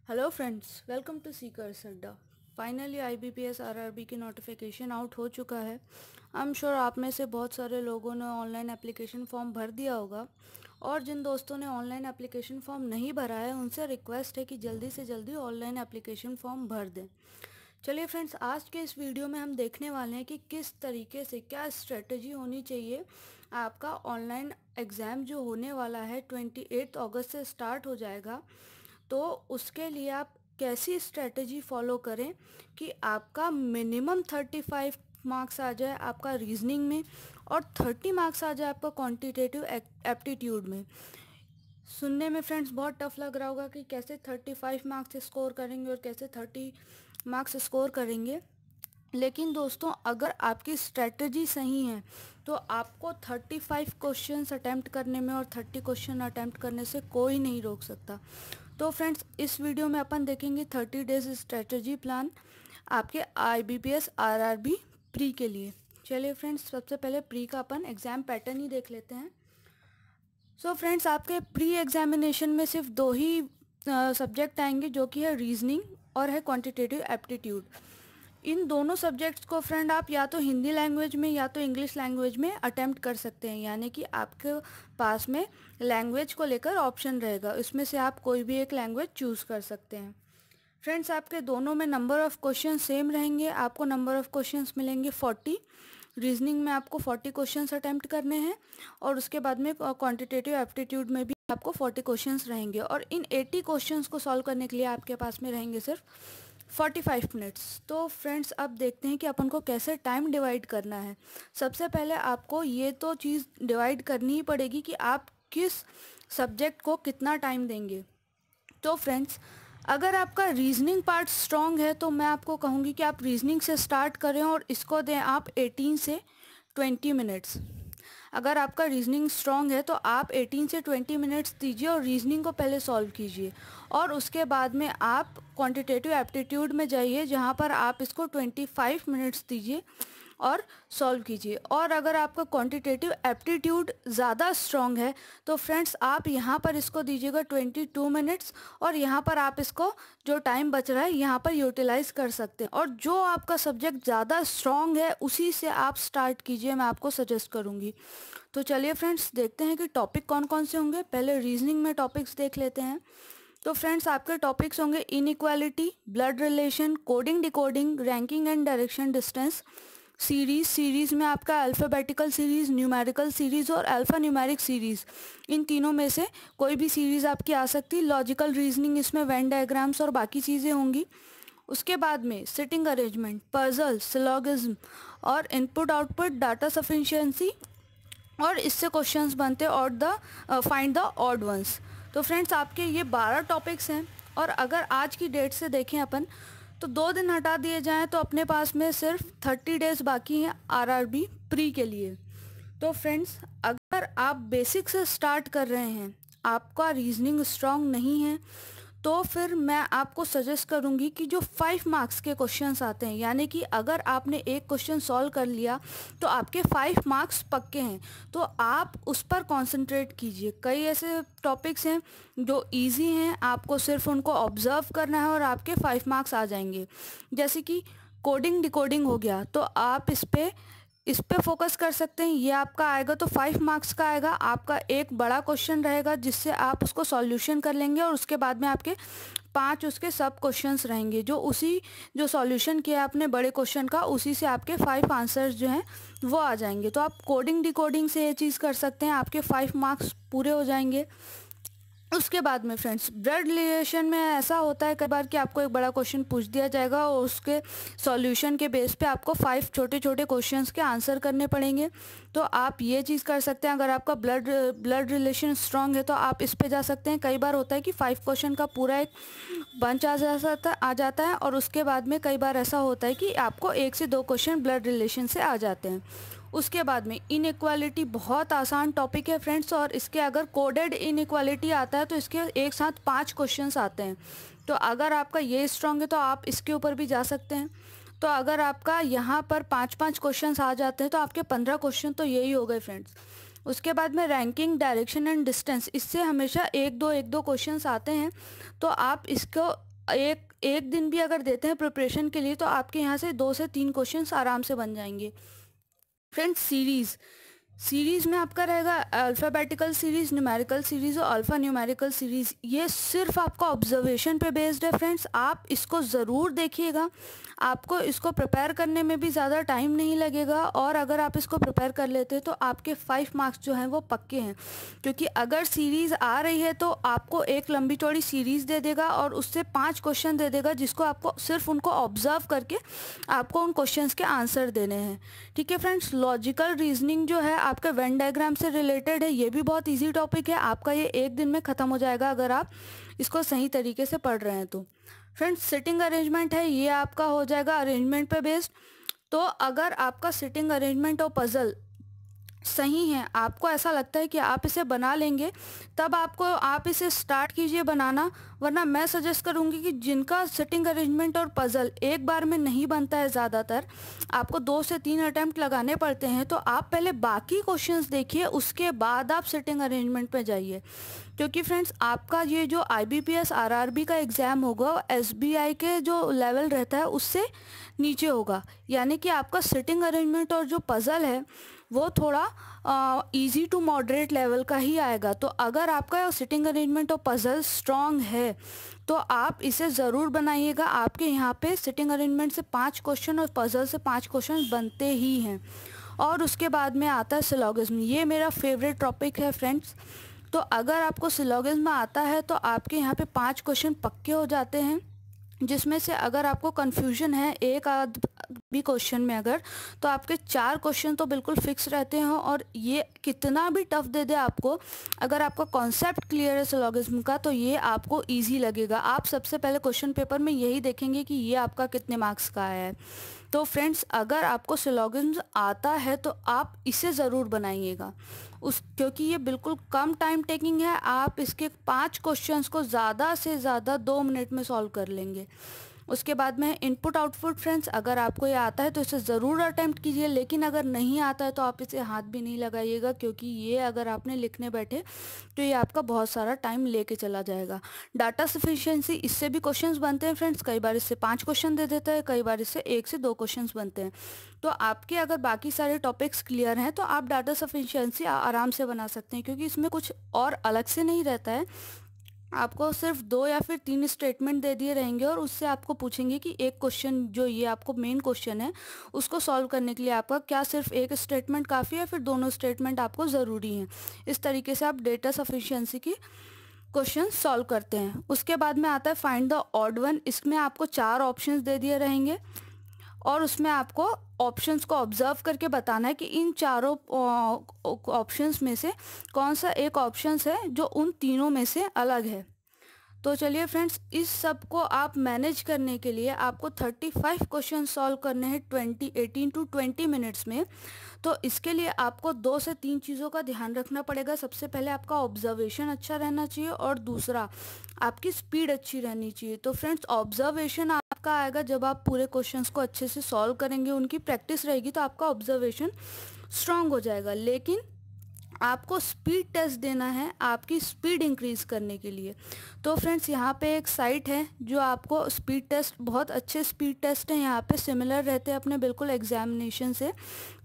Hello friends, welcome to Seekers Adda. Finally IBPS RRB की notification out हो चुका है। आई एम श्योर आप में से बहुत सारे लोगों ने ऑनलाइन एप्लीकेशन फॉर्म भर दिया होगा, और जिन दोस्तों ने ऑनलाइन एप्लीकेशन फॉर्म नहीं भरा है उनसे रिक्वेस्ट है कि जल्दी से जल्दी ऑनलाइन एप्लीकेशन फॉर्म भर दें। चलिए फ्रेंड्स, आज के इस वीडियो में हम देखने वाले हैं कि किस तरीके से, क्या स्ट्रेटजी होनी चाहिए। आपका ऑनलाइन एग्ज़ाम जो होने वाला है 28 अगस्त से स्टार्ट हो जाएगा, तो उसके लिए आप कैसी स्ट्रेटजी फॉलो करें कि आपका मिनिमम 35 मार्क्स आ जाए आपका रीजनिंग में और 30 मार्क्स आ जाए आपका क्वांटिटेटिव एप्टीट्यूड में। सुनने में फ्रेंड्स बहुत टफ लग रहा होगा कि कैसे 35 मार्क्स स्कोर करेंगे और कैसे 30 मार्क्स स्कोर करेंगे, लेकिन दोस्तों अगर आपकी स्ट्रेटजी सही है तो आपको 35 क्वेश्चंस अटेम्प्ट करने में और 30 क्वेश्चन अटेम्प्ट करने से कोई नहीं रोक सकता। तो फ्रेंड्स, इस वीडियो में अपन देखेंगे 30 डेज स्ट्रेटजी प्लान आपके आईबीपीएस आरआरबी प्री के लिए। चलिए फ्रेंड्स, सबसे पहले प्री का अपन एग्ज़ाम पैटर्न ही देख लेते हैं। सो फ्रेंड्स, आपके प्री एग्जामिनेशन में सिर्फ दो ही सब्जेक्ट आएंगे, जो कि है रीजनिंग और है क्वांटिटेटिव एप्टीट्यूड। इन दोनों सब्जेक्ट्स को फ्रेंड आप या तो हिंदी लैंग्वेज में या तो इंग्लिश लैंग्वेज में अटेम्प्ट कर सकते हैं, यानी कि आपके पास में लैंग्वेज को लेकर ऑप्शन रहेगा, इसमें से आप कोई भी एक लैंग्वेज चूज़ कर सकते हैं। फ्रेंड्स, आपके दोनों में नंबर ऑफ़ क्वेश्चन सेम रहेंगे। आपको नंबर ऑफ़ क्वेश्चंस मिलेंगे 40। रीजनिंग में आपको 40 क्वेश्चंस अटेम्प्ट करने हैं और उसके बाद में क्वांटिटेटिव एप्टीट्यूड में भी आपको 40 क्वेश्चंस रहेंगे, और इन 80 क्वेश्चंस को सॉल्व करने के लिए आपके पास में रहेंगे सिर्फ 45 मिनट्स। तो फ्रेंड्स, अब देखते हैं कि अपन को कैसे टाइम डिवाइड करना है। सबसे पहले आपको ये तो चीज़ डिवाइड करनी ही पड़ेगी कि आप किस सब्जेक्ट को कितना टाइम देंगे। तो फ्रेंड्स, अगर आपका रीजनिंग पार्ट स्ट्रॉन्ग है तो मैं आपको कहूँगी कि आप रीजनिंग से स्टार्ट करें और इसको दें आप 18 से 20 मिनट्स। अगर आपका रीजनिंग स्ट्रॉन्ग है तो आप 18 से 20 मिनट्स दीजिए और रीजनिंग को पहले सॉल्व कीजिए, और उसके बाद में आप क्वांटिटेटिव एप्टीट्यूड में जाइए जहाँ पर आप इसको 25 मिनट्स दीजिए और सॉल्व कीजिए। और अगर आपका क्वांटिटेटिव एप्टीट्यूड ज़्यादा स्ट्रॉन्ग है तो फ्रेंड्स आप यहाँ पर इसको दीजिएगा 22 मिनट्स, और यहाँ पर आप इसको जो टाइम बच रहा है यहाँ पर यूटिलाइज़ कर सकते हैं। और जो आपका सब्जेक्ट ज़्यादा स्ट्रॉन्ग है उसी से आप स्टार्ट कीजिए, मैं आपको सजेस्ट करूँगी। तो चलिए फ्रेंड्स, देखते हैं कि टॉपिक कौन कौन से होंगे। पहले रीजनिंग में टॉपिक्स देख लेते हैं। तो फ्रेंड्स, आपके टॉपिक्स होंगे inequality, blood relation, coding decoding, ranking and direction distance, series में आपका अल्फ़ाबेटिकल सीरीज़, न्यूमेरिकल सीरीज़ और अल्फ़ा न्यूमेरिक सीरीज़, इन तीनों में से कोई भी सीरीज़ आपकी आ सकती है। लॉजिकल रीजनिंग, इसमें वेन डायग्राम्स और बाकी चीज़ें होंगी। उसके बाद में सिटिंग अरेंजमेंट, पजल, सिलोगिज्म और इनपुट आउटपुट, डाटा सफिशिएंसी, और इससे क्वेश्चंस बनते हैं और फाइंड द ऑड वंस। तो फ्रेंड्स, आपके ये 12 टॉपिक्स हैं, और अगर आज की डेट से देखें अपन तो 2 दिन हटा दिए जाएं तो अपने पास में सिर्फ 30 डेज़ बाकी हैं आरआरबी प्री के लिए। तो फ्रेंड्स, अगर आप बेसिक से स्टार्ट कर रहे हैं, आपका रीजनिंग स्ट्रांग नहीं है, तो फिर मैं आपको सजेस्ट करूंगी कि जो 5 मार्क्स के क्वेश्चंस आते हैं, यानी कि अगर आपने एक क्वेश्चन सॉल्व कर लिया तो आपके 5 मार्क्स पक्के हैं, तो आप उस पर कंसंट्रेट कीजिए। कई ऐसे टॉपिक्स हैं जो इजी हैं, आपको सिर्फ उनको ऑब्जर्व करना है और आपके 5 मार्क्स आ जाएंगे। जैसे कि कोडिंग डिकोडिंग हो गया, तो आप इस पे फोकस कर सकते हैं। ये आपका आएगा तो 5 मार्क्स का आएगा। आपका एक बड़ा क्वेश्चन रहेगा जिससे आप उसको सॉल्यूशन कर लेंगे, और उसके बाद में आपके 5 उसके सब क्वेश्चंस रहेंगे, जो सॉल्यूशन किया आपने बड़े क्वेश्चन का, उसी से आपके 5 आंसर्स जो हैं वो आ जाएंगे। तो आप कोडिंग डिकोडिंग से ये चीज़ कर सकते हैं, आपके 5 मार्क्स पूरे हो जाएंगे। उसके बाद में फ्रेंड्स, ब्लड रिलेशन में ऐसा होता है कई बार कि आपको एक बड़ा क्वेश्चन पूछ दिया जाएगा और उसके सॉल्यूशन के बेस पे आपको 5 छोटे छोटे क्वेश्चंस के आंसर करने पड़ेंगे। तो आप ये चीज़ कर सकते हैं। अगर आपका ब्लड रिलेशन स्ट्रांग है तो आप इस पे जा सकते हैं। कई बार होता है कि 5 क्वेश्चन का पूरा एक बंच आ जाता है, और उसके बाद में कई बार ऐसा होता है कि आपको 1 से 2 क्वेश्चन ब्लड रिलेशन से आ जाते हैं। उसके बाद में इनइक्वालिटी बहुत आसान टॉपिक है फ्रेंड्स, और इसके अगर कोडेड इनइक्वालिटी आता है तो इसके एक साथ 5 क्वेश्चंस आते हैं। तो अगर आपका ये स्ट्रॉन्ग है तो आप इसके ऊपर भी जा सकते हैं। तो अगर आपका यहाँ पर 5-5 क्वेश्चंस आ जाते हैं तो आपके 15 क्वेश्चन तो यही हो गए फ्रेंड्स। उसके बाद में रैंकिंग, डायरेक्शन एंड डिस्टेंस, इससे हमेशा एक दो क्वेश्चंस आते हैं, तो आप इसको एक एक दिन भी अगर देते हैं प्रिपरेशन के लिए तो आपके यहाँ से 2 से 3 क्वेश्चंस आराम से बन जाएंगे। फ्रेंड्स, सीरीज़ में आपका रहेगा अल्फ़ाबेटिकल सीरीज़, न्यूमेरिकल सीरीज़ और अल्फ़ा न्यूमेरिकल सीरीज़। ये सिर्फ आपका ऑब्जर्वेशन पे बेस्ड है फ्रेंड्स, आप इसको ज़रूर देखिएगा। आपको इसको प्रिपेयर करने में भी ज़्यादा टाइम नहीं लगेगा, और अगर आप इसको प्रिपेयर कर लेते हैं तो आपके 5 मार्क्स जो हैं वो पक्के हैं। क्योंकि अगर सीरीज़ आ रही है तो आपको एक लंबी चौड़ी सीरीज़ दे देगा और उससे 5 क्वेश्चन दे देगा, जिसको आपको सिर्फ उनको ऑब्जर्व करके आपको उन क्वेश्चंस के आंसर देने हैं। ठीक है फ्रेंड्स, लॉजिकल रीजनिंग जो है आपके वेन डायग्राम से रिलेटेड है, ये भी बहुत इजी टॉपिक है। आपका ये एक दिन में ख़त्म हो जाएगा अगर आप इसको सही तरीके से पढ़ रहे हैं तो। फ्रेंड्स, सिटिंग अरेंजमेंट है, ये आपका हो जाएगा अरेंजमेंट पे बेस्ड। तो अगर आपका सिटिंग अरेंजमेंट और पज़ल सही है, आपको ऐसा लगता है कि आप इसे बना लेंगे, तब आप इसे स्टार्ट कीजिए बनाना। वरना मैं सजेस्ट करूँगी कि जिनका सिटिंग अरेंजमेंट और पज़ल एक बार में नहीं बनता है, ज़्यादातर आपको 2 से 3 अटैम्प्ट लगाने पड़ते हैं, तो आप पहले बाकी क्वेश्चंस देखिए, उसके बाद आप सिटिंग अरेंजमेंट पे जाइए। क्योंकि फ्रेंड्स, आपका ये जो IBPS RRB का एग्ज़ाम होगा, SBI के जो लेवल रहता है उससे नीचे होगा। यानी कि आपका सिटिंग अरेंजमेंट और जो पज़ल है वो थोड़ा इजी टू मॉडरेट लेवल का ही आएगा। तो अगर आपका सिटिंग अरेंजमेंट और पज़ल स्ट्रॉन्ग है तो आप इसे ज़रूर बनाइएगा। आपके यहाँ पे सिटिंग अरेंजमेंट से 5 क्वेश्चन और पज़ल से 5 क्वेश्चन बनते ही हैं। और उसके बाद में आता है सिलोगिज्म, ये मेरा फेवरेट टॉपिक है फ्रेंड्स। तो अगर आपको सिलोगिज्म आता है तो आपके यहाँ पे 5 क्वेश्चन पक्के हो जाते हैं, जिसमें से अगर आपको कन्फ्यूजन है एक आध भी क्वेश्चन में अगर, तो आपके 4 क्वेश्चन तो बिल्कुल फिक्स रहते हैं। और ये कितना भी टफ दे दे आपको, अगर आपका कॉन्सेप्ट क्लियर है सिलोगिज्म का तो ये आपको इजी लगेगा। आप सबसे पहले क्वेश्चन पेपर में यही देखेंगे कि ये आपका कितने मार्क्स का आया है। तो फ्रेंड्स, अगर आपको सिलोगिज्म आता है तो आप इसे ज़रूर बनाइएगा क्योंकि ये बिल्कुल कम टाइम टेकिंग है। आप इसके 5 क्वेश्चंस को ज़्यादा से ज़्यादा 2 मिनट में सॉल्व कर लेंगे। उसके बाद में इनपुट आउटपुट फ्रेंड्स, अगर आपको ये आता है तो इसे ज़रूर अटेम्प्ट कीजिए, लेकिन अगर नहीं आता है तो आप इसे हाथ भी नहीं लगाइएगा, क्योंकि ये अगर आपने लिखने बैठे तो ये आपका बहुत सारा टाइम लेके चला जाएगा। डाटा सफिशिएंसी, इससे भी क्वेश्चंस बनते हैं फ्रेंड्स, कई बार इससे 5 क्वेश्चन दे देता है, कई बार इससे 1 से 2 क्वेश्चन बनते हैं। तो आपके अगर बाकी सारे टॉपिक्स क्लियर हैं तो आप डाटा सफिशिएंसी आराम से बना सकते हैं, क्योंकि इसमें कुछ और अलग से नहीं रहता है। आपको सिर्फ 2 या फिर 3 स्टेटमेंट दे दिए रहेंगे और उससे आपको पूछेंगे कि एक क्वेश्चन जो ये आपको मेन क्वेश्चन है उसको सॉल्व करने के लिए आपका क्या सिर्फ एक स्टेटमेंट काफ़ी है, फिर दोनों स्टेटमेंट आपको ज़रूरी हैं। इस तरीके से आप डेटा सफिशिएंसी की क्वेश्चन सॉल्व करते हैं। उसके बाद में आता है फाइंड द ऑड वन। इसमें आपको 4 ऑप्शंस दे दिए रहेंगे और उसमें आपको ऑप्शंस को ऑब्जर्व करके बताना है कि इन चारों ऑप्शंस में से कौन सा एक ऑप्शंस है जो उन तीनों में से अलग है। तो चलिए फ्रेंड्स, इस सब को आप मैनेज करने के लिए आपको 35 क्वेश्चन सॉल्व करने हैं 18 टू 20 मिनट्स में। तो इसके लिए आपको 2 से 3 चीज़ों का ध्यान रखना पड़ेगा। सबसे पहले आपका ऑब्जर्वेशन अच्छा रहना चाहिए और दूसरा आपकी स्पीड अच्छी रहनी चाहिए। तो फ्रेंड्स, ऑब्जर्वेशन आपका आएगा जब आप पूरे क्वेश्चंस को अच्छे से सॉल्व करेंगे, उनकी प्रैक्टिस रहेगी तो आपका ऑब्जर्वेशन स्ट्रांग हो जाएगा। लेकिन आपको स्पीड टेस्ट देना है आपकी स्पीड इंक्रीज़ करने के लिए। तो फ्रेंड्स, यहाँ पे एक साइट है जो आपको स्पीड टेस्ट, बहुत अच्छे स्पीड टेस्ट हैं यहाँ पे, सिमिलर रहते हैं अपने बिल्कुल एग्जामिनेशन से।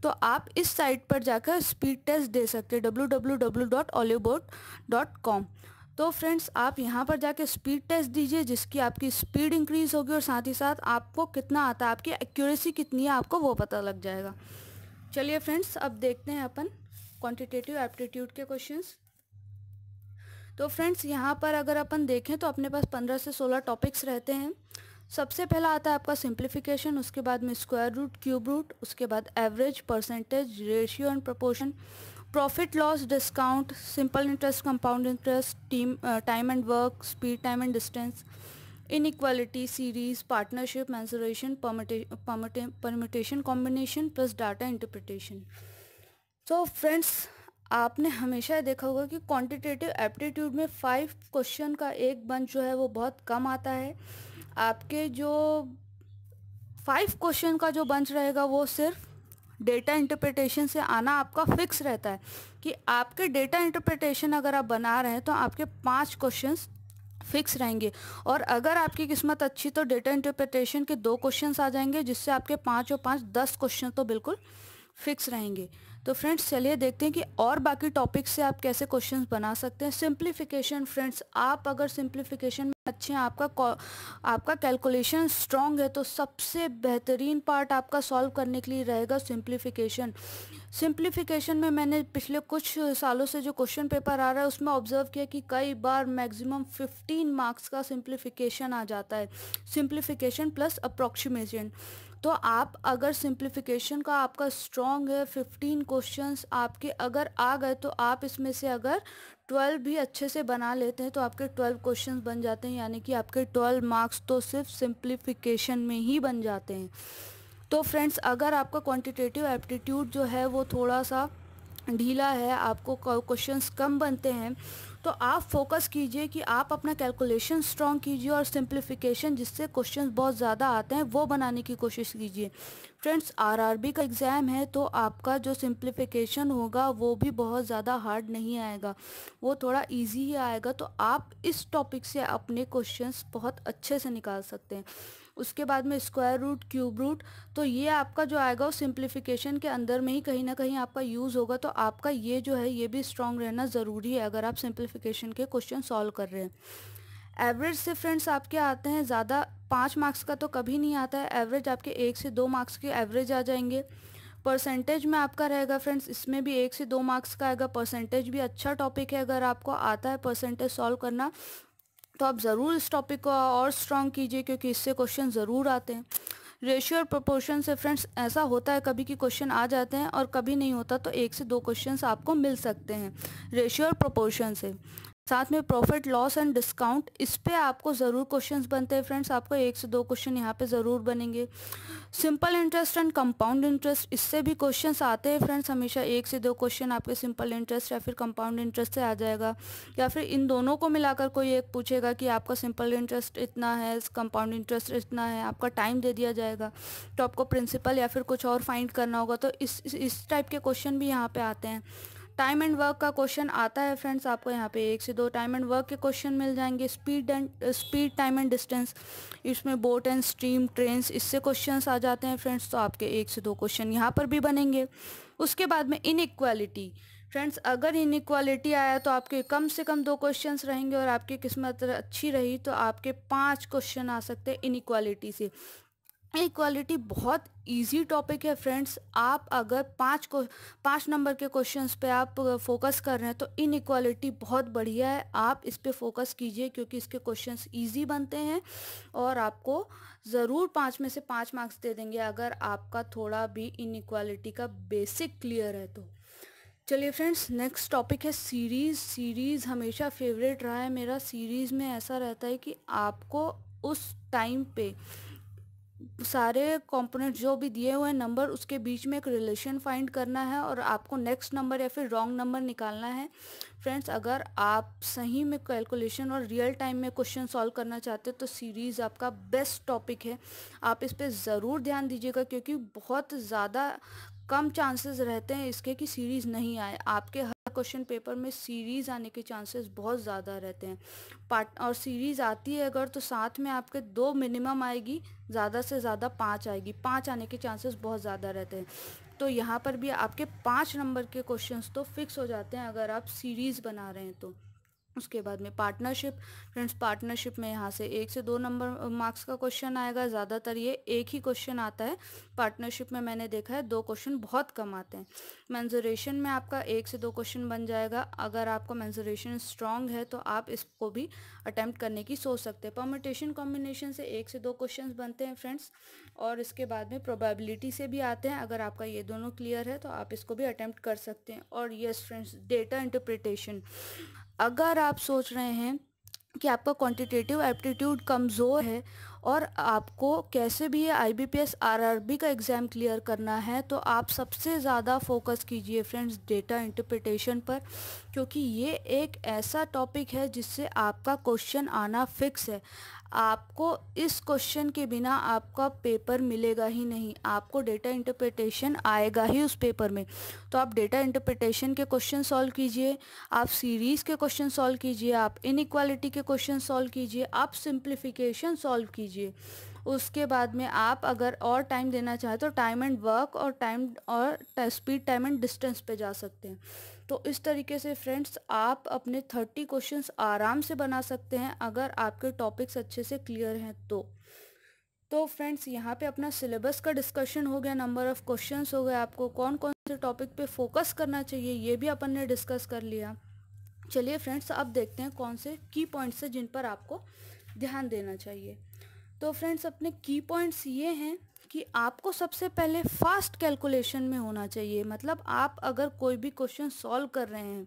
तो आप इस साइट पर जाकर स्पीड टेस्ट दे सकते हैं www.oliverboard.com। तो फ्रेंड्स, आप यहाँ पर जाके स्पीड टेस्ट दीजिए, जिसकी आपकी स्पीड इंक्रीज़ होगी और साथ ही साथ आपको कितना आता है, आपकी एक्यूरेसी कितनी है, आपको वो पता लग जाएगा। चलिए फ्रेंड्स, अब देखते हैं अपन क्वांटिटेटिव एप्टीट्यूड के क्वेश्चंस। तो फ्रेंड्स, यहाँ पर अगर अपन देखें तो अपने पास 15 से 16 टॉपिक्स रहते हैं। सबसे पहला आता है आपका सिंप्लीफिकेशन, उसके बाद में स्क्वायर रूट, क्यूब रूट, उसके बाद average, percentage, ratio and proportion, profit loss, discount, simple interest, compound interest, time and work, speed, time and distance, inequality, series, partnership, mensuration, permutation, combination plus data interpretation. तो friends, आपने हमेशा देखा होगा कि quantitative aptitude में 5 question का एक bunch जो है वो बहुत कम आता है। आपके जो 5 क्वेश्चन का जो बंच रहेगा वो सिर्फ डेटा इंटरप्रिटेशन से आना आपका फिक्स रहता है कि आपके डेटा इंटरप्रिटेशन अगर आप बना रहे हैं तो आपके 5 क्वेश्चंस फिक्स रहेंगे। और अगर आपकी किस्मत अच्छी तो डेटा इंटरप्रिटेशन के 2 क्वेश्चंस आ जाएंगे, जिससे आपके 5 और 5 10 क्वेश्चन तो बिल्कुल फिक्स रहेंगे। तो फ्रेंड्स चलिए देखते हैं कि और बाकी टॉपिक से आप कैसे क्वेश्चंस बना सकते हैं। सिंप्लीफिकेशन फ्रेंड्स, आप अगर सिंप्लीफिकेशन में अच्छे हैं, आपका कैलकुलेशन स्ट्रांग है, तो सबसे बेहतरीन पार्ट आपका सॉल्व करने के लिए रहेगा सिंप्लीफिकेशन। सिंप्लीफिकेशन में मैंने पिछले कुछ सालों से जो क्वेश्चन पेपर आ रहा है उसमें ऑब्जर्व किया कि कई बार मैक्सिमम 15 मार्क्स का सिंप्लीफिकेशन आ जाता है, सिंप्लीफिकेशन प्लस अप्रॉक्सीमेशन। तो आप अगर सिंप्लीफिकेशन का आपका स्ट्रॉन्ग है, 15 क्वेश्चंस आपके अगर आ गए, तो आप इसमें से अगर 12 भी अच्छे से बना लेते हैं तो आपके 12 क्वेश्चंस बन जाते हैं, यानी कि आपके 12 मार्क्स तो सिर्फ सिंप्लीफिकेशन में ही बन जाते हैं। तो फ्रेंड्स अगर आपका क्वांटिटेटिव एप्टीट्यूड जो है वो थोड़ा सा ढीला है, आपको क्वेश्चंस कम बनते हैं, तो आप फोकस कीजिए कि आप अपना कैलकुलेशन स्ट्रॉन्ग कीजिए और सिंप्लीफिकेशन जिससे क्वेश्चंस बहुत ज़्यादा आते हैं वो बनाने की कोशिश कीजिए। फ्रेंड्स आरआरबी का एग्ज़ाम है, तो आपका जो सिंप्लीफिकेशन होगा वो भी बहुत ज़्यादा हार्ड नहीं आएगा, वो थोड़ा इजी ही आएगा। तो आप इस टॉपिक से अपने क्वेश्चंस बहुत अच्छे से निकाल सकते हैं। उसके बाद में स्क्वायर रूट, क्यूब रूट, तो ये आपका जो आएगा वो सिंप्लीफिकेशन के अंदर में ही कहीं ना कहीं आपका यूज़ होगा। तो आपका ये जो है ये भी स्ट्रॉन्ग रहना ज़रूरी है अगर आप सिंप्लीफिकेशन के क्वेश्चन सॉल्व कर रहे हैं। एवरेज से फ्रेंड्स आपके आते हैं ज़्यादा, 5 मार्क्स का तो कभी नहीं आता है, एवरेज आपके 1 से 2 मार्क्स के एवरेज आ जाएंगे। परसेंटेज में आपका रहेगा फ्रेंड्स, इसमें भी 1 से 2 मार्क्स का आएगा। परसेंटेज भी अच्छा टॉपिक है, अगर आपको आता है परसेंटेज सॉल्व करना तो आप ज़रूर इस टॉपिक को और स्ट्रॉन्ग कीजिए, क्योंकि इससे क्वेश्चन ज़रूर आते हैं। रेशियो और प्रोपोर्शन से फ्रेंड्स ऐसा होता है कभी कि क्वेश्चन आ जाते हैं और कभी नहीं होता, तो 1 से 2 क्वेश्चंस आपको मिल सकते हैं रेशियो और प्रोपोर्शन से। साथ में प्रॉफिट लॉस एंड डिस्काउंट, इस पे आपको ज़रूर क्वेश्चंस बनते हैं फ्रेंड्स, आपको 1 से 2 क्वेश्चन यहाँ पे ज़रूर बनेंगे। Simple interest and compound interest, इससे भी क्वेश्चंस आते हैं फ्रेंड्स, हमेशा 1 से 2 क्वेश्चन आपके सिंपल इंटरेस्ट या फिर कंपाउंड इंटरेस्ट से आ जाएगा, या फिर इन दोनों को मिलाकर कोई एक पूछेगा कि आपका सिंपल इंटरेस्ट इतना है, कंपाउंड इंटरेस्ट इतना है, आपका टाइम दे दिया जाएगा, तो आपको प्रिंसिपल या फिर कुछ और फाइंड करना होगा। तो इस टाइप के क्वेश्चन भी यहाँ पे आते हैं। टाइम एंड वर्क का क्वेश्चन आता है फ्रेंड्स, आपको यहाँ पे 1 से 2 टाइम एंड वर्क के क्वेश्चन मिल जाएंगे। स्पीड टाइम एंड डिस्टेंस, इसमें बोट एंड स्ट्रीम, ट्रेन्स, इससे क्वेश्चंस आ जाते हैं फ्रेंड्स, तो आपके 1 से 2 क्वेश्चन यहाँ पर भी बनेंगे। उसके बाद में इनइक्वालिटी फ्रेंड्स, अगर इनइक्वालिटी आया तो आपके कम से कम 2 क्वेश्चंस रहेंगे, और आपकी किस्मत अच्छी रही तो आपके 5 क्वेश्चन आ सकते हैं इनइक्वालिटी से। इक्वालिटी बहुत इजी टॉपिक है फ्रेंड्स, आप अगर 5 नंबर के क्वेश्चंस पे आप फोकस कर रहे हैं तो इनइक्वालिटी बहुत बढ़िया है, आप इस पे फोकस कीजिए, क्योंकि इसके क्वेश्चंस इजी बनते हैं और आपको ज़रूर 5 में से 5 मार्क्स दे देंगे अगर आपका थोड़ा भी इनइक्वालिटी का बेसिक क्लियर है तो। चलिए फ्रेंड्स नेक्स्ट टॉपिक है सीरीज़ हमेशा फेवरेट रहा है मेरा। सीरीज़ में ऐसा रहता है कि आपको उस टाइम पे सारे कंपोनेंट जो भी दिए हुए हैं नंबर, उसके बीच में एक रिलेशन फाइंड करना है और आपको नेक्स्ट नंबर या फिर रॉन्ग नंबर निकालना है। फ्रेंड्स अगर आप सही में कैलकुलेशन और रियल टाइम में क्वेश्चन सॉल्व करना चाहते हो तो सीरीज़ आपका बेस्ट टॉपिक है, आप इस पर ज़रूर ध्यान दीजिएगा, क्योंकि बहुत ज़्यादा कम चांसेस रहते हैं इसके कि सीरीज़ नहीं आए। आपके हर क्वेश्चन पेपर में सीरीज़ आने के चांसेस बहुत ज़्यादा रहते हैं। पार्ट और सीरीज़ आती है अगर तो साथ में आपके 2 मिनिमम आएगी, ज़्यादा से ज़्यादा 5 आएगी, 5 आने के चांसेस बहुत ज़्यादा रहते हैं। तो यहाँ पर भी आपके 5 नंबर के क्वेश्चंस तो फिक्स हो जाते हैं अगर आप सीरीज़ बना रहे हैं तो। उसके बाद में पार्टनरशिप फ्रेंड्स, पार्टनरशिप में यहाँ से 1 से 2 नंबर मार्क्स का क्वेश्चन आएगा, ज़्यादातर ये एक ही क्वेश्चन आता है पार्टनरशिप में, मैंने देखा है 2 क्वेश्चन बहुत कम आते हैं। मेंसुरेशन में आपका 1 से 2 क्वेश्चन बन जाएगा, अगर आपका मेंसुरेशन स्ट्रांग है तो आप इसको भी अटैम्प्ट करने की सोच सकते हैं। परम्यूटेशन कॉम्बिनेशन से 1 से 2 क्वेश्चन बनते हैं फ्रेंड्स, और इसके बाद में प्रोबेबिलिटी से भी आते हैं, अगर आपका ये दोनों क्लियर है तो आप इसको भी अटैम्प्ट कर सकते हैं। और यस फ्रेंड्स, डेटा इंटरप्रिटेशन, अगर आप सोच रहे हैं कि आपका क्वांटिटेटिव एप्टीट्यूड कमज़ोर है और आपको कैसे भी ये आईबीपीएस आरआरबी का एग्ज़ाम क्लियर करना है, तो आप सबसे ज़्यादा फोकस कीजिए फ्रेंड्स डेटा इंटरप्रिटेशन पर, क्योंकि ये एक ऐसा टॉपिक है जिससे आपका क्वेश्चन आना फिक्स है। आपको इस क्वेश्चन के बिना आपका पेपर मिलेगा ही नहीं, आपको डेटा इंटरप्रिटेशन आएगा ही उस पेपर में। तो आप डेटा इंटरप्रिटेशन के क्वेश्चन सॉल्व कीजिए, आप सीरीज़ के क्वेश्चन सॉल्व कीजिए, आप इनइक्वालिटी के क्वेश्चन सॉल्व कीजिए, आप सिंप्लीफिकेशन सॉल्व कीजिए। उसके बाद में आप अगर और टाइम देना चाहें तो टाइम एंड वर्क और स्पीड, टाइम एंड डिस्टेंस पे जा सकते हैं। तो इस तरीके से फ्रेंड्स आप अपने 30 क्वेश्चंस आराम से बना सकते हैं अगर आपके टॉपिक्स अच्छे से क्लियर हैं तो फ्रेंड्स यहाँ पे अपना सिलेबस का डिस्कशन हो गया, नंबर ऑफ़ क्वेश्चंस हो गए, आपको कौन कौन से टॉपिक पे फोकस करना चाहिए ये भी अपन ने डिस्कस कर लिया। चलिए फ्रेंड्स अब देखते हैं कौन से की पॉइंट्स हैं जिन पर आपको ध्यान देना चाहिए। तो फ्रेंड्स अपने की पॉइंट्स ये हैं कि आपको सबसे पहले फास्ट कैलकुलेशन में होना चाहिए। मतलब आप अगर कोई भी क्वेश्चन सॉल्व कर रहे हैं,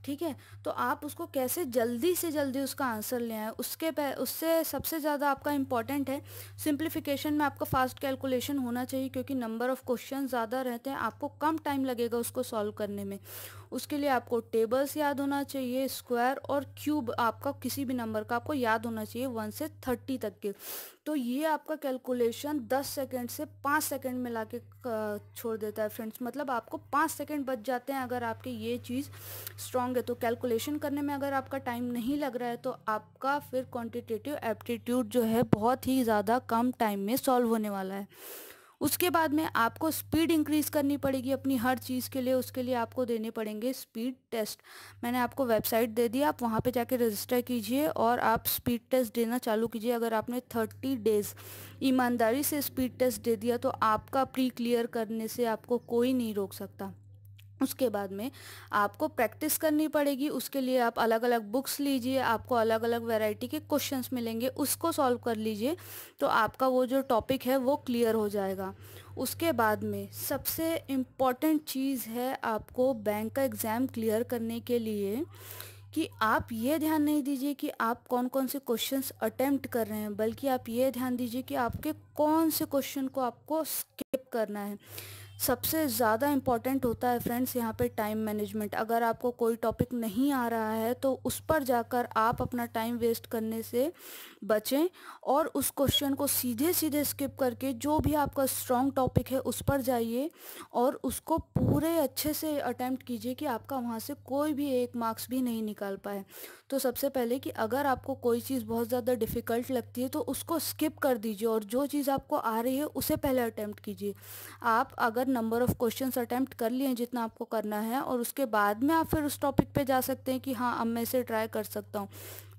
ठीक है, तो आप उसको कैसे जल्दी से जल्दी उसका आंसर ले आए, उससे सबसे ज़्यादा आपका इम्पॉर्टेंट है सिंप्लीफिकेशन में आपका फास्ट कैलकुलेशन होना चाहिए, क्योंकि नंबर ऑफ़ क्वेश्चन ज़्यादा रहते हैं, आपको कम टाइम लगेगा उसको सॉल्व करने में। उसके लिए आपको टेबल्स याद होना चाहिए, स्क्वायर और क्यूब आपका किसी भी नंबर का आपको याद होना चाहिए 1 से 30 तक के। तो ये आपका कैलकुलेशन 10 सेकंड से 5 सेकंड में लाके छोड़ देता है फ्रेंड्स। मतलब आपको 5 सेकंड बच जाते हैं अगर आपके ये चीज़ स्ट्रांग है। तो कैलकुलेशन करने में अगर आपका टाइम नहीं लग रहा है तो आपका फिर क्वांटिटेटिव एप्टीट्यूड जो है बहुत ही ज़्यादा कम टाइम में सॉल्व होने वाला है। उसके बाद में आपको स्पीड इंक्रीज़ करनी पड़ेगी अपनी हर चीज़ के लिए। उसके लिए आपको देने पड़ेंगे स्पीड टेस्ट। मैंने आपको वेबसाइट दे दी, आप वहाँ पे जाके रजिस्टर कीजिए और आप स्पीड टेस्ट देना चालू कीजिए। अगर आपने 30 डेज़ ईमानदारी से स्पीड टेस्ट दे दिया तो आपका प्री क्लियर करने से आपको कोई नहीं रोक सकता। उसके बाद में आपको प्रैक्टिस करनी पड़ेगी। उसके लिए आप अलग अलग बुक्स लीजिए, आपको अलग अलग वैरायटी के क्वेश्चंस मिलेंगे, उसको सॉल्व कर लीजिए तो आपका वो जो टॉपिक है वो क्लियर हो जाएगा। उसके बाद में सबसे इम्पॉर्टेंट चीज़ है आपको बैंक का एग्ज़ाम क्लियर करने के लिए कि आप ये ध्यान नहीं दीजिए कि आप कौन कौन से क्वेश्चंस अटेम्प्ट कर रहे हैं, बल्कि आप ये ध्यान दीजिए कि आपके कौन से क्वेश्चन को आपको स्किप करना है। सबसे ज़्यादा इम्पॉर्टेंट होता है फ्रेंड्स यहाँ पे टाइम मैनेजमेंट। अगर आपको कोई टॉपिक नहीं आ रहा है तो उस पर जाकर आप अपना टाइम वेस्ट करने से बचें और उस क्वेश्चन को सीधे सीधे स्किप करके जो भी आपका स्ट्रॉन्ग टॉपिक है उस पर जाइए और उसको पूरे अच्छे से अटेम्प्ट कीजिए कि आपका वहाँ से कोई भी एक मार्क्स भी नहीं निकाल पाए। तो सबसे पहले कि अगर आपको कोई चीज़ बहुत ज़्यादा डिफ़िकल्ट लगती है तो उसको स्किप कर दीजिए और जो चीज़ आपको आ रही है उसे पहले अटेम्प्ट कीजिए। आप अगर नंबर ऑफ़ क्वेश्चंस अटेम्प्ट कर लिए जितना आपको करना है और उसके बाद में आप फिर उस टॉपिक पे जा सकते हैं कि हाँ अब मैं इसे ट्राई कर सकता हूँ।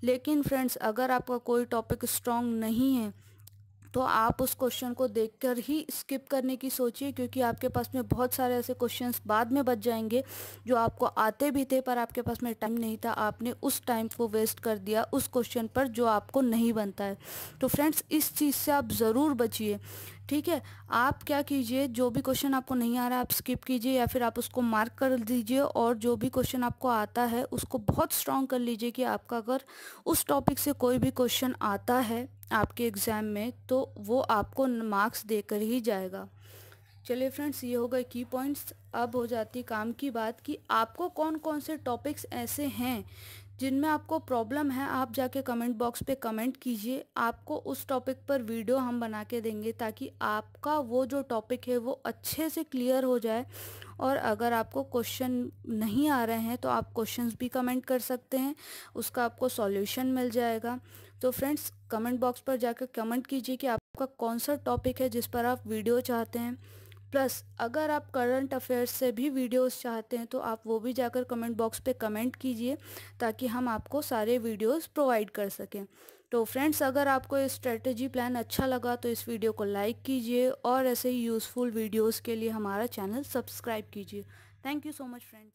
लेकिन फ्रेंड्स अगर आपका कोई टॉपिक स्ट्रॉन्ग नहीं है तो आप उस क्वेश्चन को देखकर ही स्किप करने की सोचिए, क्योंकि आपके पास में बहुत सारे ऐसे क्वेश्चंस बाद में बच जाएंगे जो आपको आते भी थे पर आपके पास में टाइम नहीं था। आपने उस टाइम को वेस्ट कर दिया उस क्वेश्चन पर जो आपको नहीं बनता है। तो फ्रेंड्स इस चीज़ से आप ज़रूर बचिए, ठीक है। आप क्या कीजिए, जो भी क्वेश्चन आपको नहीं आ रहा है आप स्किप कीजिए या फिर आप उसको मार्क कर दीजिए और जो भी क्वेश्चन आपको आता है उसको बहुत स्ट्रॉन्ग कर लीजिए कि आपका अगर उस टॉपिक से कोई भी क्वेश्चन आता है आपके एग्ज़ाम में तो वो आपको मार्क्स देकर ही जाएगा। चलिए फ्रेंड्स ये हो गए की पॉइंट्स। अब हो जाती काम की बात कि आपको कौन कौन से टॉपिक्स ऐसे हैं जिनमें आपको प्रॉब्लम है। आप जाके कमेंट बॉक्स पे कमेंट कीजिए, आपको उस टॉपिक पर वीडियो हम बना के देंगे ताकि आपका वो जो टॉपिक है वो अच्छे से क्लियर हो जाए। और अगर आपको क्वेश्चन नहीं आ रहे हैं तो आप क्वेश्चंस भी कमेंट कर सकते हैं, उसका आपको सॉल्यूशन मिल जाएगा। तो फ्रेंड्स कमेंट बॉक्स पर जाकर कमेंट कीजिए कि आपका कौन सा टॉपिक है जिस पर आप वीडियो चाहते हैं। प्लस अगर आप करंट अफेयर्स से भी वीडियोस चाहते हैं तो आप वो भी जाकर कमेंट बॉक्स पे कमेंट कीजिए ताकि हम आपको सारे वीडियोस प्रोवाइड कर सकें। तो फ्रेंड्स अगर आपको ये स्ट्रेटजी प्लान अच्छा लगा तो इस वीडियो को लाइक कीजिए और ऐसे ही यूज़फुल वीडियोस के लिए हमारा चैनल सब्सक्राइब कीजिए। Thank you so much friends.